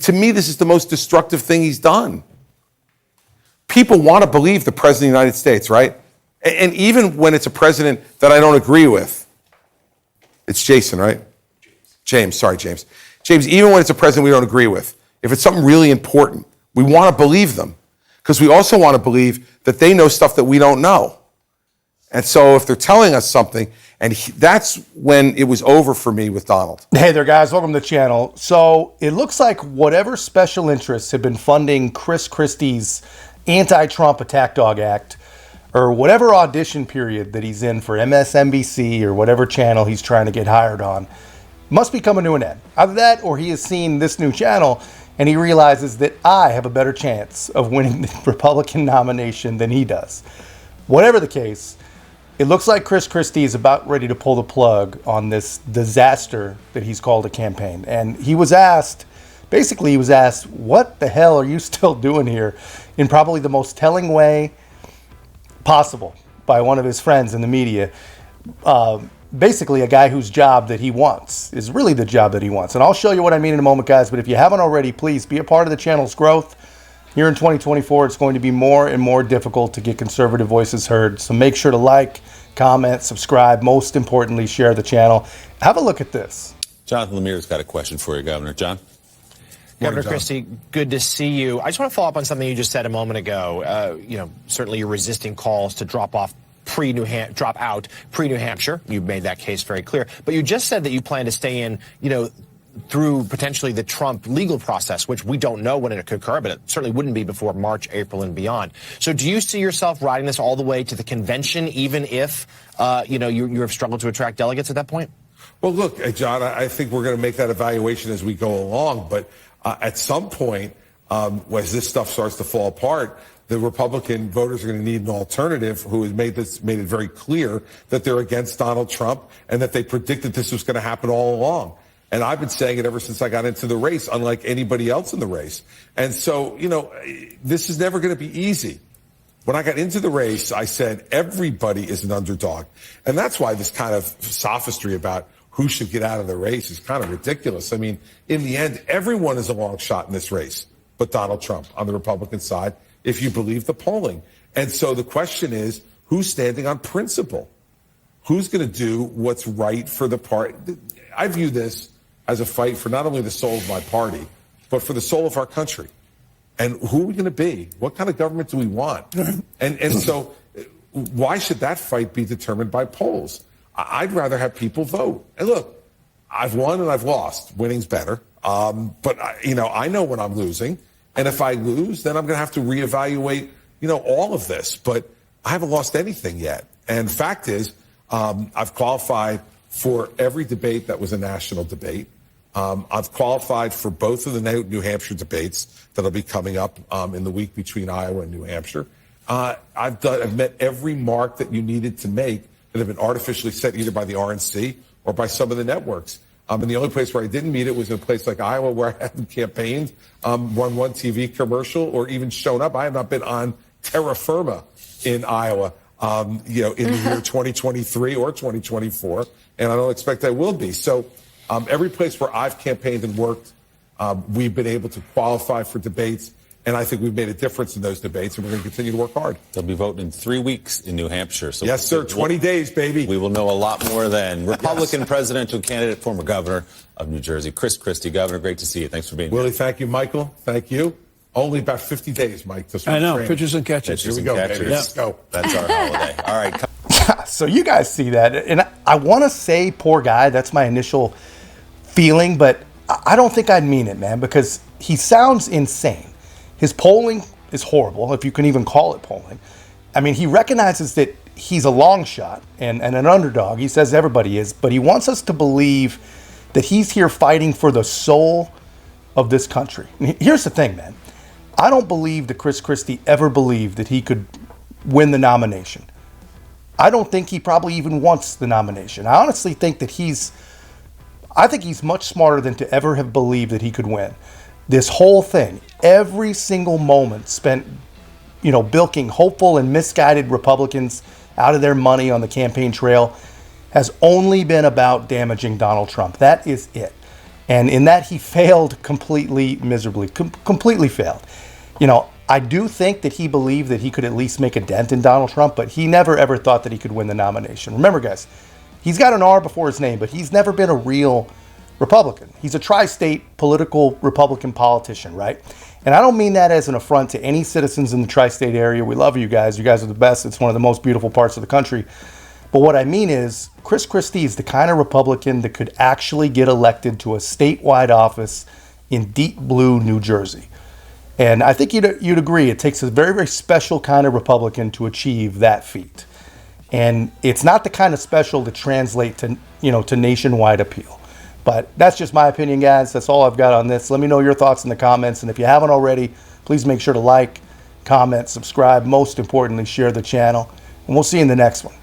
to me, this is the most destructive thing he's done. People want to believe the president of the United States, right? And even when it's a president that I don't agree with, it's Jason, right? James, sorry, James. James, even when it's a president we don't agree with, if it's something really important, we want to believe them because we also want to believe that they know stuff that we don't know. And so if they're telling us something, that's when it was over for me with Donald. Hey there, guys. Welcome to the channel. So it looks like whatever special interests have been funding Chris Christie's anti-Trump attack dog act, or whatever audition period that he's in for MSNBC or whatever channel he's trying to get hired on, must be coming to an end. Either that or he has seen this new channel and he realizes that I have a better chance of winning the Republican nomination than he does. Whatever the case, it looks like Chris Christie is about ready to pull the plug on this disaster that he's called a campaign. And he was asked, what the hell are you still doing here? In probably the most telling way possible by one of his friends in the media. Basically a guy whose job that he wants is really the job that he wants. And I'll show you what I mean in a moment, guys. But if you haven't already, please be a part of the channel's growth. Here in 2024, it's going to be more and more difficult to get conservative voices heard. So make sure to like, comment, subscribe. Most importantly, share the channel. Have a look at this. Jonathan Lemire's got a question for you, Governor. John? Governor Christie, good to see you. I just want to follow up on something you just said a moment ago. Certainly you're resisting calls to drop out pre-New Hampshire. You've made that case very clear. But you just said that you plan to stay in, through potentially the Trump legal process, which we don't know when it could occur, but it certainly wouldn't be before March, April, and beyond. So do you see yourself riding this all the way to the convention, even if, you have struggled to attract delegates at that point? Well, look, John, I think we're going to make that evaluation as we go along. But at some point, as this stuff starts to fall apart, the Republican voters are going to need an alternative who has made it very clear that they're against Donald Trump and that they predicted this was going to happen all along. And I've been saying it ever since I got into the race, unlike anybody else in the race. And so, this is never going to be easy. When I got into the race, I said everybody is an underdog. And that's why this kind of sophistry about who should get out of the race is kind of ridiculous. I mean, in the end, everyone is a long shot in this race, but Donald Trump on the Republican side, if you believe the polling. And so the question is, who's standing on principle? Who's going to do what's right for the party? I view this as a fight for not only the soul of my party, but for the soul of our country. And who are we going to be? What kind of government do we want? And so why should that fight be determined by polls? I'd rather have people vote. And look, I've won and I've lost. Winning's better. But I know when I'm losing. And if I lose, then I'm going to have to reevaluate, all of this. But I haven't lost anything yet. And fact is, I've qualified for every debate that was a national debate. I've qualified for both of the New Hampshire debates that'll be coming up in the week between Iowa and New Hampshire. I've met every mark that you needed to make that have been artificially set either by the RNC or by some of the networks. And the only place where I didn't meet it was in a place like Iowa, where I haven't campaigned, run one TV commercial, or even shown up. I have not been on terra firma in Iowa, in the year 2023 or 2024, and I don't expect I will be. So every place where I've campaigned and worked, we've been able to qualify for debates, and I think we've made a difference in those debates, and we're going to continue to work hard. They'll be voting in 3 weeks in New Hampshire. So yes, sir. 20 days, baby. We will know a lot more then. Republican presidential candidate, former governor of New Jersey, Chris Christie. Governor, great to see you. Thanks for being here. Willie, thank you. Michael, thank you. Only about 50 days, Mike. I know. Pitchers and catches. Pitchers Here we and go, catchers. baby. Let's go. That's our holiday. All right. So you guys see that. And I want to say poor guy. That's my initial feeling. But I don't think I'd mean it, man, because he sounds insane. His polling is horrible, if you can even call it polling. I mean, he recognizes that he's a long shot and an underdog. He says everybody is, but he wants us to believe that he's here fighting for the soul of this country. And here's the thing, man. I don't believe that Chris Christie ever believed that he could win the nomination. I don't think he probably even wants the nomination. I honestly think that he's much smarter than to ever have believed that he could win. This whole thing, every single moment spent, bilking hopeful and misguided Republicans out of their money on the campaign trail has only been about damaging Donald Trump. That is it. And in that, he failed completely miserably, completely failed. You know, I do think that he believed that he could at least make a dent in Donald Trump, but he never ever thought that he could win the nomination. Remember, guys, he's got an R before his name, but he's never been a real Republican. He's a tri-state political Republican politician, right? And I don't mean that as an affront to any citizens in the tri-state area. We love you guys. You guys are the best. It's one of the most beautiful parts of the country. But what I mean is, Chris Christie is the kind of Republican that could actually get elected to a statewide office in deep blue New Jersey. And I think you'd agree, it takes a very, very special kind of Republican to achieve that feat. And it's not the kind of special to translate to, to nationwide appeal. But that's just my opinion, guys. That's all I've got on this. Let me know your thoughts in the comments. And if you haven't already, please make sure to like, comment, subscribe. Most importantly, share the channel. And we'll see you in the next one.